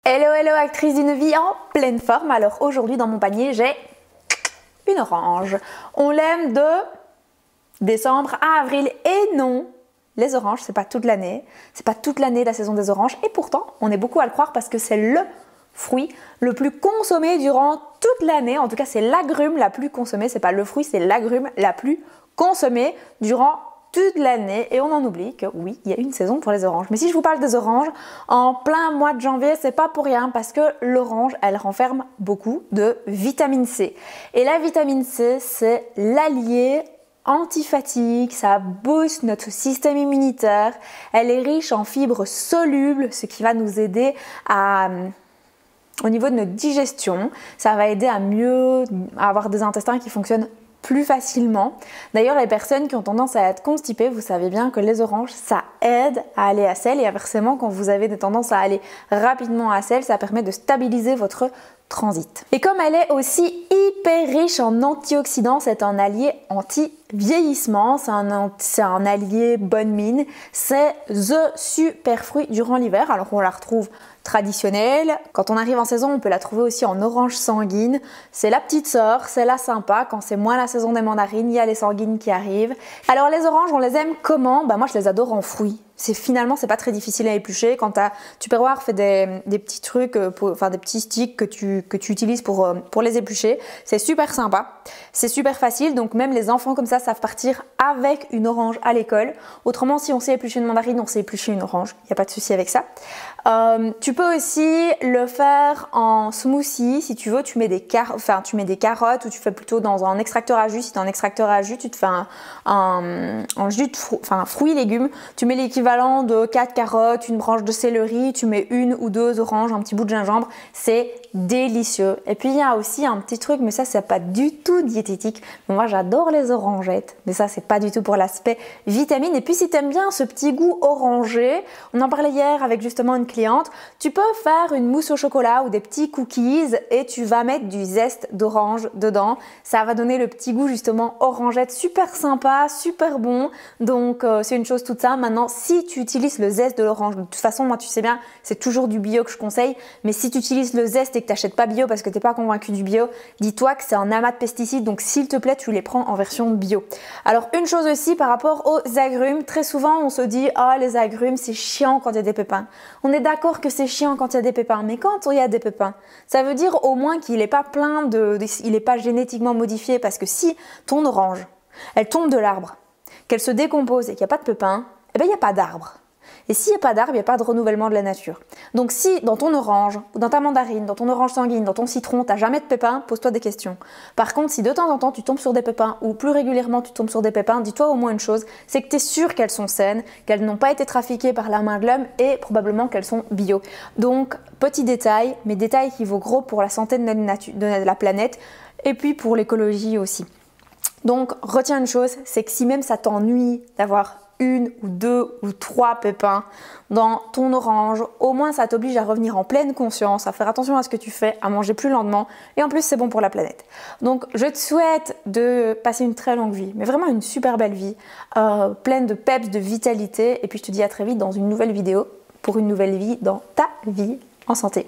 Hello hello actrice d'une vie en pleine forme. Alors aujourd'hui dans mon panier j'ai une orange. On l'aime de décembre à avril et non, les oranges c'est pas toute l'année. C'est pas toute l'année la saison des oranges et pourtant on est beaucoup à le croire parce que c'est le fruit le plus consommé durant toute l'année. En tout cas c'est l'agrume la plus consommée, c'est pas le fruit, c'est l'agrume la plus consommée durant toute l'année et on en oublie que oui, il y a une saison pour les oranges. Mais si je vous parle des oranges, en plein mois de janvier, c'est pas pour rien parce que l'orange, elle renferme beaucoup de vitamine C. Et la vitamine C, c'est l'allié anti-fatigue, ça booste notre système immunitaire, elle est riche en fibres solubles, ce qui va nous aider au niveau de notre digestion, ça va aider à avoir des intestins qui fonctionnent plus facilement. D'ailleurs, les personnes qui ont tendance à être constipées, vous savez bien que les oranges, ça aide à aller à sel et inversement, quand vous avez des tendances à aller rapidement à sel, ça permet de stabiliser votre transit. Et comme elle est aussi hyper riche en antioxydants, c'est un allié anti-vieillissement, c'est un allié bonne mine, c'est the super fruit durant l'hiver. Alors on la retrouve traditionnelle, quand on arrive en saison on peut la trouver aussi en orange sanguine, c'est la petite sœur, c'est la sympa, quand c'est moins la saison des mandarines, il y a les sanguines qui arrivent. Alors les oranges on les aime comment? Moi je les adore en fruits. Finalement c'est pas très difficile à éplucher. Quand Tupperware fait des petits trucs, des petits sticks que tu utilises pour les éplucher, c'est super sympa, c'est super facile, donc même les enfants comme ça savent partir avec une orange à l'école. Autrement, si on sait éplucher une mandarine, on sait éplucher une orange, il n'y a pas de souci avec ça. Tu peux aussi le faire en smoothie, si tu veux, tu mets des carottes ou tu fais plutôt dans un extracteur à jus. Si tu as un extracteur à jus, tu te fais un jus de fruits et légumes, tu mets l'équivalent de 4 carottes, une branche de céleri, tu mets une ou deux oranges, un petit bout de gingembre, c'est délicieux. Et puis il y a aussi un petit truc, mais ça c'est pas du tout diététique. Moi j'adore les orangettes, mais ça c'est pas du tout pour l'aspect vitamine. Et puis si tu aimes bien ce petit goût orangé, on en parlait hier avec justement une cliente, tu peux faire une mousse au chocolat ou des petits cookies et tu vas mettre du zeste d'orange dedans. Ça va donner le petit goût justement orangette, super sympa, super bon. Donc c'est une chose toute ça. Maintenant si tu utilises le zeste de l'orange, de toute façon moi tu sais bien, c'est toujours du bio que je conseille, mais si tu utilises le zeste et que tu n'achètes pas bio parce que tu n'es pas convaincu du bio, dis-toi que c'est un amas de pesticides, donc s'il te plaît tu les prends en version bio. Alors une chose aussi par rapport aux agrumes, très souvent on se dit ah les agrumes c'est chiant quand il y a des pépins. On est d'accord que c'est chiant quand il y a des pépins, mais quand il y a des pépins, ça veut dire au moins qu'il n'est pas il n'est pas génétiquement modifié, parce que si ton orange, elle tombe de l'arbre, qu'elle se décompose et qu'il n'y a pas de pépins, eh bien il n'y a pas d'arbre. Et s'il n'y a pas d'arbre, il n'y a pas de renouvellement de la nature. Donc si dans ton orange, dans ta mandarine, dans ton orange sanguine, dans ton citron, tu n'as jamais de pépins, pose-toi des questions. Par contre, si de temps en temps tu tombes sur des pépins ou plus régulièrement tu tombes sur des pépins, dis-toi au moins une chose, c'est que tu es sûr qu'elles sont saines, qu'elles n'ont pas été trafiquées par la main de l'homme et probablement qu'elles sont bio. Donc petit détail, mais détail qui vaut gros pour la santé de la planète et puis pour l'écologie aussi. Donc retiens une chose, c'est que si même ça t'ennuie d'avoir une ou deux ou trois pépins dans ton orange, au moins ça t'oblige à revenir en pleine conscience, à faire attention à ce que tu fais, à manger plus lentement et en plus c'est bon pour la planète. Donc je te souhaite de passer une très longue vie, mais vraiment une super belle vie, pleine de peps, de vitalité, et puis je te dis à très vite dans une nouvelle vidéo pour une nouvelle vie dans ta vie en santé.